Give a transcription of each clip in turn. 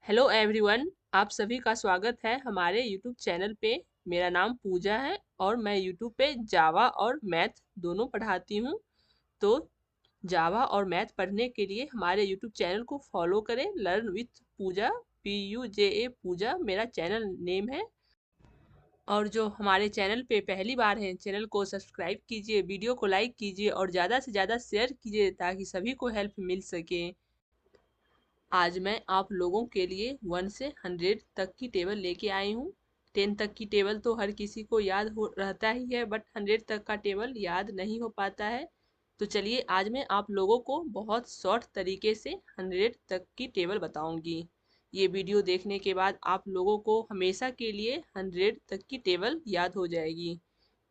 Hello everyone, आप सभी का स्वागत है हमारे यूट्यूब चैनल पे। मेरा नाम पूजा है और मैं यूट्यूब पे जावा और मैथ दोनों पढ़ाती हूँ। तो जावा और मैथ पढ़ने के लिए हमारे यूट्यूब चैनल को फॉलो करें। लर्न विथ पूजा, PUJA पूजा मेरा चैनल नेम है। और जो हमारे चैनल पे पहली बार हैं, चैनल को सब्सक्राइब कीजिए, वीडियो को लाइक कीजिए और ज़्यादा से ज़्यादा शेयर कीजिए ताकि सभी को हेल्प मिल सके। आज मैं आप लोगों के लिए 1 से 100 तक की टेबल लेके आई हूँ। 10 तक की टेबल तो हर किसी को याद हो रहता ही है, बट 100 तक का टेबल याद नहीं हो पाता है। तो चलिए आज मैं आप लोगों को बहुत शॉर्ट तरीके से 100 तक की टेबल बताऊंगी। ये वीडियो देखने के बाद आप लोगों को हमेशा के लिए 100 तक की टेबल याद हो जाएगी,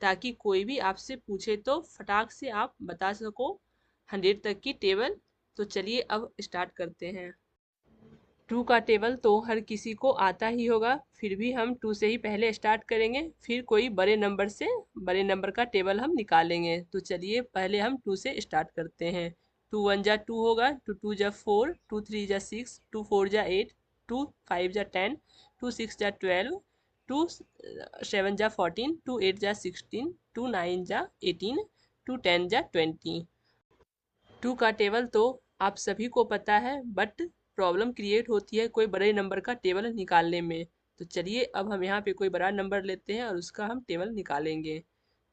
ताकि कोई भी आपसे पूछे तो फटाक से आप बता सको 100 तक की टेबल। तो चलिए अब स्टार्ट करते हैं। 2 का टेबल तो हर किसी को आता ही होगा, फिर भी हम 2 से ही पहले स्टार्ट करेंगे, फिर कोई बड़े नंबर से बड़े नंबर का टेबल हम निकालेंगे। तो चलिए पहले हम 2 से स्टार्ट करते हैं। 2 1 जा 2 होगा, 2 2 जा 4, 2 3 जा 6, 2 4 जा 8, 2 5 जा 10, 2 6 जा 12, 2 7 जा 14, 2 8 जा 16, 2 9 जा 18, 2 10 जा 20। 2 का टेबल तो आप सभी को पता है, बट प्रॉब्लम क्रिएट होती है कोई बड़े नंबर का टेबल निकालने में। तो चलिए अब हम यहाँ पे कोई बड़ा नंबर लेते हैं और उसका हम टेबल निकालेंगे।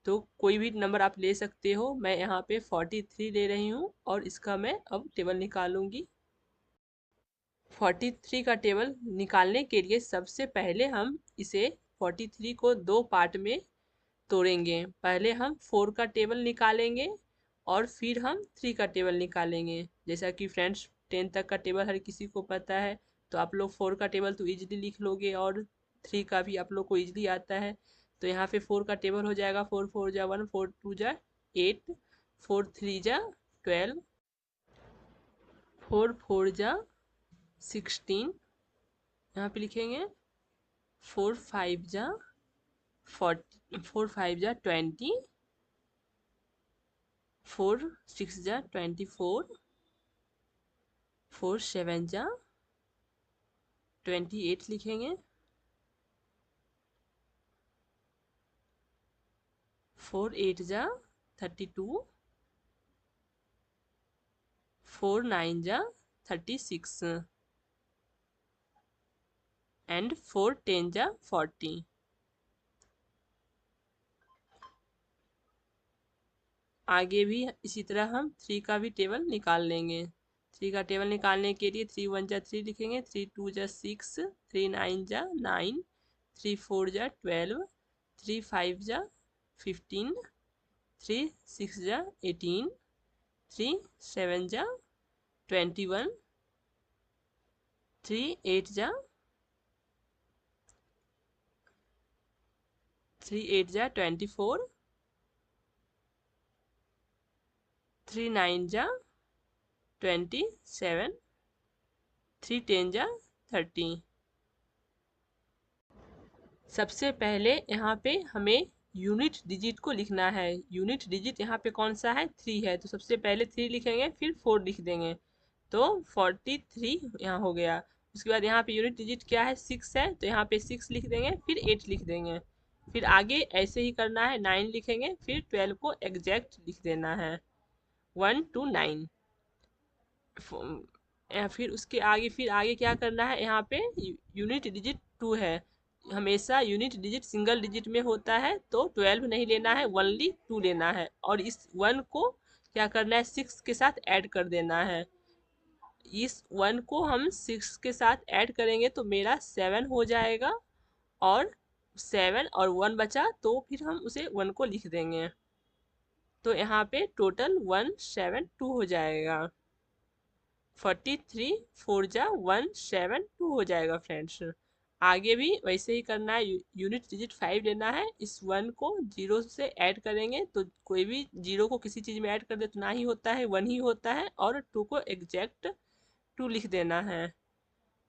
तो कोई भी नंबर आप ले सकते हो, मैं यहाँ पे 43 ले रही हूँ और इसका मैं अब टेबल निकालूंगी। 43 का टेबल निकालने के लिए सबसे पहले हम इसे 43 को दो पार्ट में तोड़ेंगे। पहले हम 4 का टेबल निकालेंगे और फिर हम 3 का टेबल निकालेंगे। जैसा कि फ्रेंड्स 10 तक का टेबल हर किसी को पता है, तो आप लोग 4 का टेबल तो इजीली लिख लोगे और 3 का भी आप लोग को इजीली आता है। तो यहाँ पे 4 का टेबल हो जाएगा 4 4 जा 1, 4 2 जा 8, 4 3 जा 12, 4 4 जा 16, यहाँ पे लिखेंगे 4 5 जा 40, 4 5 जा 20, 4 6 जा 24, 4 7 जा 28 लिखेंगे, 4 8 जा 32, 4 9 जा 36 एंड 4 10 जा 40। आगे भी इसी तरह हम 3 का भी टेबल निकाल लेंगे। 3 का टेबल निकालने के लिए 3 1 जा 3 लिखेंगे, 3 2 जा 6, 3 9 जा 9, 3 4 जा 12, 3 5 जा 15, 3 6 जा 18, 3 7 जा 21, 3 8 जा 24, 3 9 जा 27, 3 10 जा 30। सबसे पहले यहाँ पे हमें यूनिट डिजिट को लिखना है। यूनिट डिजिट यहाँ पे कौन सा है? 3 है, तो सबसे पहले 3 लिखेंगे, फिर 4 लिख देंगे, तो 43 यहाँ हो गया। उसके बाद यहाँ पे यूनिट डिजिट क्या है? 6 है, तो यहाँ पे 6 लिख देंगे, फिर 8 लिख देंगे। फिर आगे ऐसे ही करना है, 9 लिखेंगे, फिर 12 को एग्जैक्ट लिख देना है, 1 to 9। फिर आगे क्या करना है? यहाँ पे यूनिट डिजिट 2 है, हमेशा यूनिट डिजिट सिंगल डिजिट में होता है, तो 12 नहीं लेना है, ओनली 2 लेना है। और इस 1 को क्या करना है? 6 के साथ ऐड कर देना है। इस 1 को हम 6 के साथ ऐड करेंगे तो मेरा 7 हो जाएगा, और 7 और 1 बचा तो फिर हम उसे 1 को लिख देंगे, तो यहाँ पे टोटल 172 हो जाएगा। 43 4 जा 172 हो जाएगा फ्रेंड्स। आगे भी वैसे ही करना है, यूनिट डिजिट 5 लेना है। इस 1 को 0 से ऐड करेंगे, तो कोई भी 0 को किसी चीज़ में ऐड कर दे तो ना ही होता है, 1 ही होता है, और 2 को एग्जैक्ट 2 लिख देना है।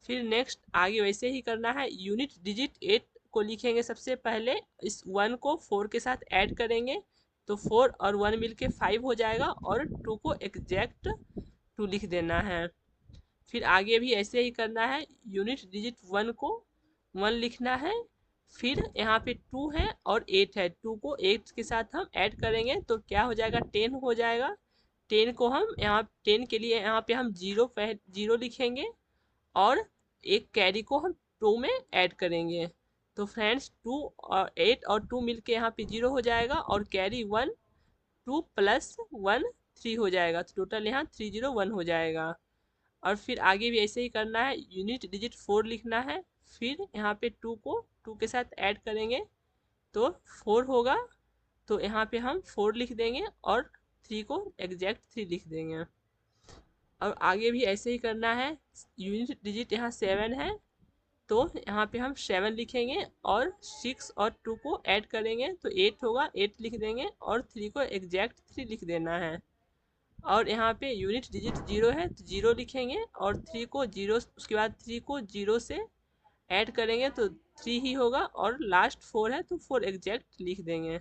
फिर नेक्स्ट आगे वैसे ही करना है, यूनिट डिजिट 8 को लिखेंगे सबसे पहले, इस 1 को 4 के साथ ऐड करेंगे, तो 4 और 1 मिलके 5 हो जाएगा, और 2 को एग्जैक्ट 2 लिख देना है। फिर आगे भी ऐसे ही करना है। यूनिट डिजिट 1 को 1 लिखना है। फिर यहाँ पे 2 है और 8 है, 2 को 8 के साथ हम ऐड करेंगे तो क्या हो जाएगा, 10 हो जाएगा। 10 को हम यहाँ 10 के लिए यहाँ पे हम जीरो लिखेंगे और एक कैरी को हम 2 में ऐड करेंगे। तो फ्रेंड्स 2 और 8 और 2 मिलके यहाँ पे 0 हो जाएगा और कैरी 1, 2 प्लस 1 3 हो जाएगा, तो टोटल यहाँ 301 हो जाएगा। और फिर आगे भी ऐसे ही करना है। यूनिट डिजिट 4 लिखना है। फिर यहाँ पे 2 को 2 के साथ ऐड करेंगे तो 4 होगा, तो यहाँ पे हम 4 लिख देंगे और 3 को एग्जैक्ट 3 लिख देंगे। और आगे भी ऐसे ही करना है। यूनिट डिजिट यहाँ 7 है तो यहाँ पे हम 7 लिखेंगे और 6 और 2 को ऐड करेंगे तो 8 होगा, 8 लिख देंगे और 3 को एग्जैक्ट 3 लिख देना है। और यहाँ पे यूनिट डिजिट 0 है तो 0 लिखेंगे और 3 को 0, उसके बाद 3 को 0 से ऐड करेंगे तो 3 ही होगा और लास्ट 4 है तो 4 एग्जैक्ट लिख देंगे।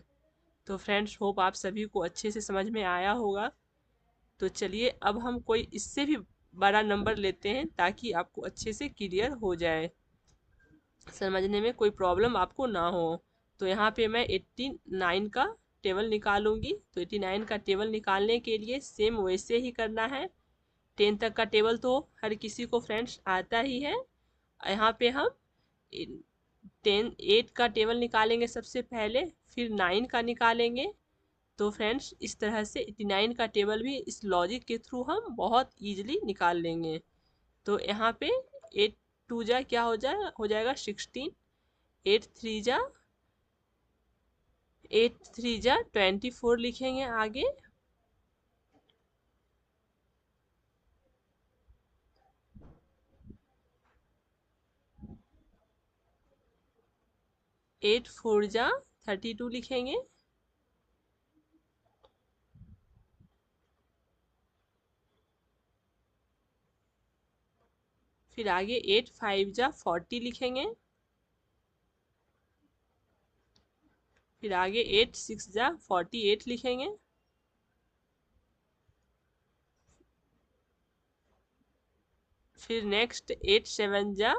तो फ्रेंड्स होप आप सभी को अच्छे से समझ में आया होगा। तो चलिए अब हम कोई इससे भी बड़ा नंबर लेते हैं ताकि आपको अच्छे से क्लियर हो जाए, समझने में कोई प्रॉब्लम आपको ना हो। तो यहाँ पे मैं 89 का टेबल निकालूंगी। तो 89 का टेबल निकालने के लिए सेम वैसे ही करना है। 10 तक का टेबल तो हर किसी को फ्रेंड्स आता ही है। यहाँ पे हम 8 का टेबल निकालेंगे सबसे पहले, फिर 9 का निकालेंगे। तो फ्रेंड्स इस तरह से 89 का टेबल भी इस लॉजिक के थ्रू हम बहुत ईजिली निकाल लेंगे। तो यहाँ पे 8 2 जा क्या हो जाएगा 16, 8 3 जा 24 लिखेंगे आगे। एट 4 जा 32 लिखेंगे। फिर आगे 8 5 जा 40 लिखेंगे। फिर आगे 8 6 जा 48 लिखेंगे। फिर नेक्स्ट 8 7 जा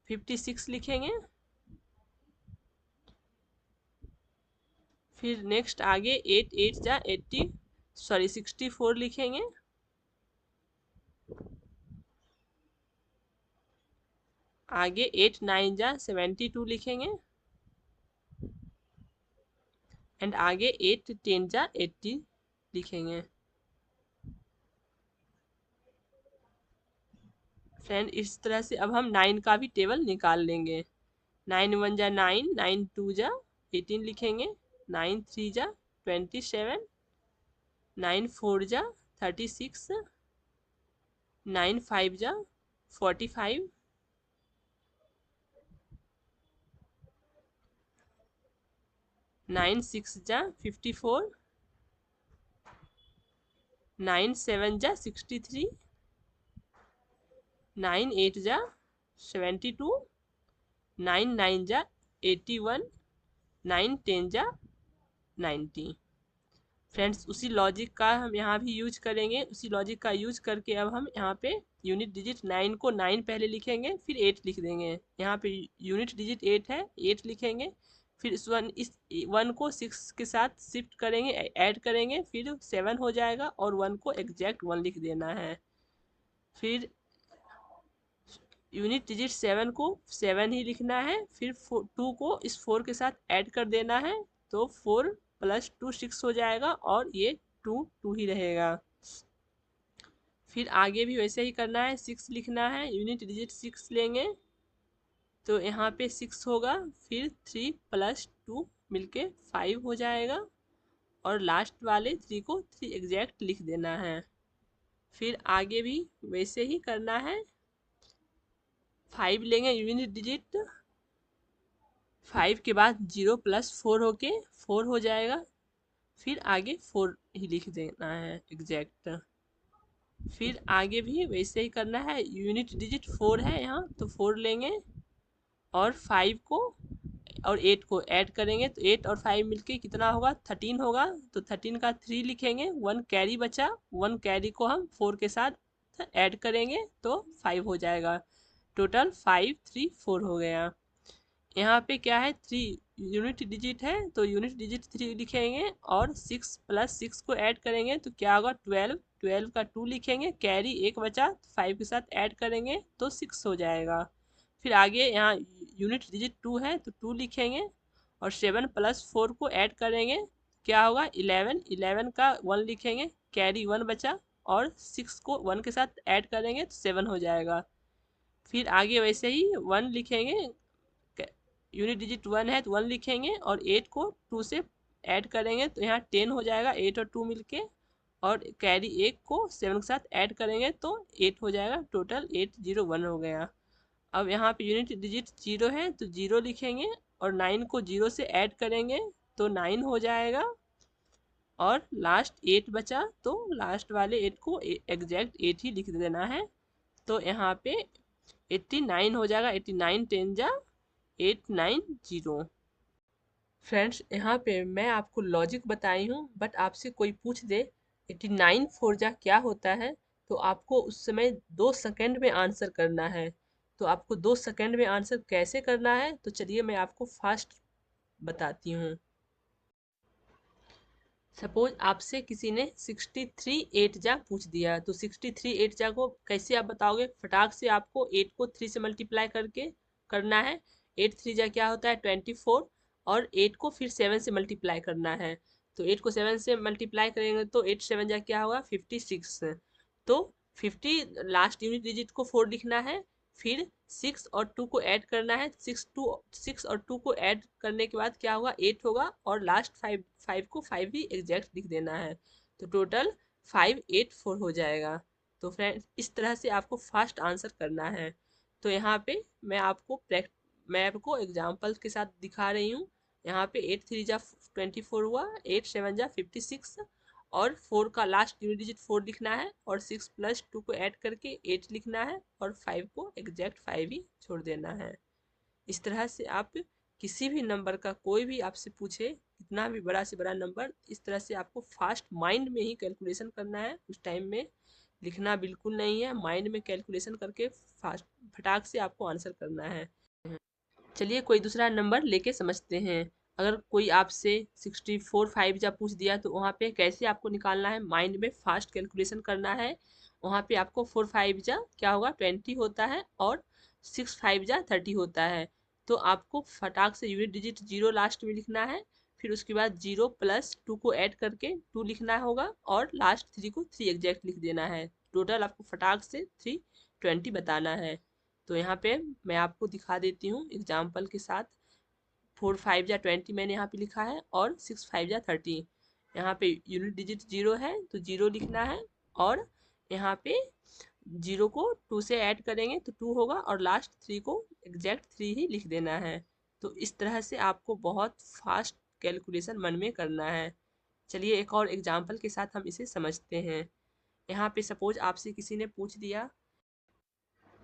56 लिखेंगे। फिर नेक्स्ट आगे 8 8 जा 64 लिखेंगे। आगे 8 9 जा 72 लिखेंगे। एंड आगे 8 10 जा 80 लिखेंगे। फ्रेंड इस तरह से अब हम 9 का भी टेबल निकाल लेंगे। 9 1 जा 9, 9 2 जा 18 लिखेंगे। 9 3 जा 27, 9 4 जा 36, 9 5 जा 45, 9 6 जा 54, 9 7 जा 63, 9 8 जा 72, 9 9 जा 81, 9 10 जा 90। फ्रेंड्स उसी लॉजिक का हम यहाँ भी यूज करेंगे। उसी लॉजिक का यूज करके अब हम यहाँ पे यूनिट डिजिट 9 को 9 पहले लिखेंगे फिर 8 लिख देंगे। यहाँ पे यूनिट डिजिट 8 है, 8 लिखेंगे। फिर इस 1 को 6 के साथ शिफ्ट करेंगे, ऐड करेंगे, फिर 7 हो जाएगा और 1 को एग्जैक्ट 1 लिख देना है। फिर यूनिट डिजिट 7 को 7 ही लिखना है। फिर 2 को इस 4 के साथ ऐड कर देना है तो 4 प्लस 2 6 हो जाएगा और ये 2 2 ही रहेगा। फिर आगे भी वैसे ही करना है, 6 लिखना है। यूनिट डिजिट 6 लेंगे तो यहाँ पे 6 होगा। फिर 3 प्लस 2 मिलके 5 हो जाएगा और लास्ट वाले 3 को 3 एग्जैक्ट लिख देना है। फिर आगे भी वैसे ही करना है। 5 लेंगे यूनिट डिजिट, 5 के बाद 0 प्लस 4 होके 4 हो जाएगा। फिर आगे 4 ही लिख देना है एग्जैक्ट। फिर आगे भी वैसे ही करना है। यूनिट डिजिट 4 है यहाँ तो 4 लेंगे और 5 को और 8 को ऐड करेंगे तो 8 और 5 मिलके कितना होगा 13 होगा। तो 13 का 3 लिखेंगे। 1 कैरी बचा, 1 कैरी को हम 4 के साथ साथ ऐड करेंगे तो 5 हो जाएगा। टोटल 5 3 4 हो गया। यहाँ पे क्या है, 3 यूनिट डिजिट है तो यूनिट डिजिट 3 लिखेंगे और 6 प्लस 6 को ऐड करेंगे तो क्या होगा 12, 12 का 2 लिखेंगे, कैरी एक बचा 5 के साथ ऐड करेंगे तो 6 हो जाएगा। फिर आगे यहाँ यूनिट डिजिट 2 है तो 2 लिखेंगे और 7 प्लस 4 को ऐड करेंगे, क्या होगा 11, 11 का 1 लिखेंगे, कैरी 1 बचा और 6 को 1 के साथ ऐड करेंगे तो 7 हो जाएगा। फिर आगे वैसे ही 1 लिखेंगे, यूनिट डिजिट 1 है तो 1 लिखेंगे और 8 को 2 से ऐड करेंगे तो यहाँ 10 हो जाएगा, 8 और 2 मिलके, और कैरी 1 को 7 के साथ ऐड करेंगे तो 8 हो जाएगा। टोटल 801 हो गया। अब यहाँ पे यूनिट डिजिट 0 है तो 0 लिखेंगे और 9 को 0 से ऐड करेंगे तो 9 हो जाएगा, और लास्ट 8 बचा तो लास्ट वाले 8 को एग्जैक्ट 8 ही लिख देना है। तो यहाँ पे 89 हो जाएगा, 89 10 जा 890। फ्रेंड्स यहाँ पे मैं आपको लॉजिक बताई हूँ, बट आपसे कोई पूछ दे 89 4 जा क्या होता है, तो आपको उस समय 2 सेकंड में आंसर करना है। तो आपको 2 सेकंड में आंसर कैसे करना है, तो चलिए मैं आपको फास्ट बताती हूँ। सपोज आपसे किसी ने 63 8 जा पूछ दिया, तो 63 8 जा को कैसे आप बताओगे, फटाक से आपको 8 को 3 से मल्टीप्लाई करके करना है। 8 3 जा क्या होता है 24, और 8 को फिर 7 से मल्टीप्लाई करना है। तो 8 को 7 से मल्टीप्लाई करेंगे तो 8 7 जा क्या होगा 56। तो 50 लास्ट यूनिट डिजिट को 4 लिखना है, फिर 6 और 2 को ऐड करना है, 6 और 2 को ऐड करने के बाद क्या होगा 8 होगा, और लास्ट 5 5 को 5 भी एग्जैक्ट लिख देना है। तो टोटल 584 हो जाएगा। तो फ्रेंड्स इस तरह से आपको फास्ट आंसर करना है। तो यहाँ पे मैं आपको एग्जाम्पल के साथ दिखा रही हूँ। यहाँ पे 8 3 जा 24 हुआ, 8 7 जा 56, और 4 का लास्ट यूनिट डिजिट 4 लिखना है, और 6 प्लस 2 को ऐड करके 8 लिखना है, और 5 को एग्जैक्ट 5 ही छोड़ देना है। इस तरह से आप किसी भी नंबर का, कोई भी आपसे पूछे कितना भी बड़ा से बड़ा नंबर, इस तरह से आपको फास्ट माइंड में ही कैलकुलेशन करना है। उस टाइम में लिखना बिल्कुल नहीं है, माइंड में कैलकुलेशन करके फास्ट फटाक से आपको आंसर करना है। चलिए कोई दूसरा नंबर लेके समझते हैं। अगर कोई आपसे 64 5 जा पूछ दिया तो वहाँ पे कैसे आपको निकालना है, माइंड में फास्ट कैलकुलेशन करना है। वहाँ पे आपको 4 5 जा क्या होगा 20 होता है, और 6 5 जा 30 होता है। तो आपको फटाक से यूनिट डिजिट 0 लास्ट में लिखना है, फिर उसके बाद 0 प्लस 2 को ऐड करके 2 लिखना होगा, और लास्ट 3 को 3 एग्जैक्ट लिख देना है। टोटल आपको फटाक से 320 बताना है। तो यहाँ पे मैं आपको दिखा देती हूँ एग्जाम्पल के साथ। 4 5 जा 20 मैंने यहाँ पे लिखा है, और 6 5 जा 30। यहाँ पे यूनिट डिजिट 0 है तो 0 लिखना है, और यहाँ पे 0 को 2 से ऐड करेंगे तो 2 होगा, और लास्ट 3 को एग्जैक्ट 3 ही लिख देना है। तो इस तरह से आपको बहुत फास्ट कैलकुलेशन मन में करना है। चलिए एक और एग्जाम्पल के साथ हम इसे समझते हैं। यहाँ पे सपोज आपसे किसी ने पूछ दिया,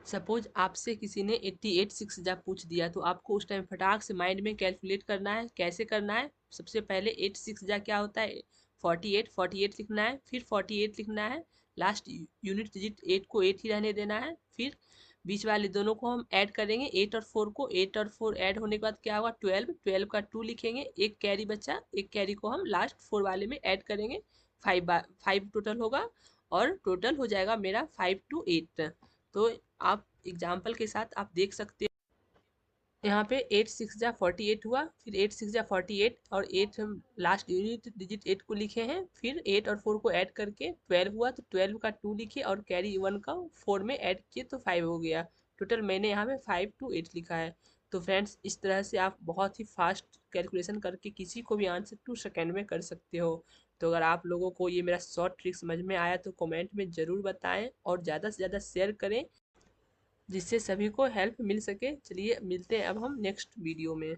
सपोज आपसे किसी ने 88 6 जा पूछ दिया, तो आपको उस टाइम फटाक से माइंड में कैलकुलेट करना है। कैसे करना है, सबसे पहले 8 6 जा क्या होता है 48, 48 लिखना है, फिर 48 लिखना है, लास्ट यूनिट डिजिट 8 को 8 ही रहने देना है, फिर बीच वाले दोनों को हम ऐड करेंगे 8 और 4 को, 8 और 4 ऐड होने के बाद क्या होगा 12, 12 का 2 लिखेंगे, एक कैरी बचा, एक कैरी को हम लास्ट 4 वाले में ऐड करेंगे, 5 टोटल होगा, और टोटल हो जाएगा मेरा 5 to 8। तो आप एग्जाम्पल के साथ आप देख सकते हैं यहाँ पे 8 6 जा 48 हुआ, फिर 8 6 जा 48, और 8 हम लास्ट यूनिट डिजिट 8 को लिखे हैं, फिर 8 और 4 को ऐड करके 12 हुआ, तो 12 का 2 लिखे और कैरी 1 का 4 में ऐड किए तो 5 हो गया। टोटल मैंने यहाँ पे 5 to 8 लिखा है। तो फ्रेंड्स इस तरह से आप बहुत ही फास्ट कैलकुलेशन करके किसी को भी आंसर 2 सेकेंड में कर सकते हो। तो अगर आप लोगों को ये मेरा शॉर्ट ट्रिक समझ में आया तो कमेंट में ज़रूर बताएं, और ज़्यादा से ज़्यादा शेयर करें जिससे सभी को हेल्प मिल सके। चलिए मिलते हैं अब हम नेक्स्ट वीडियो में।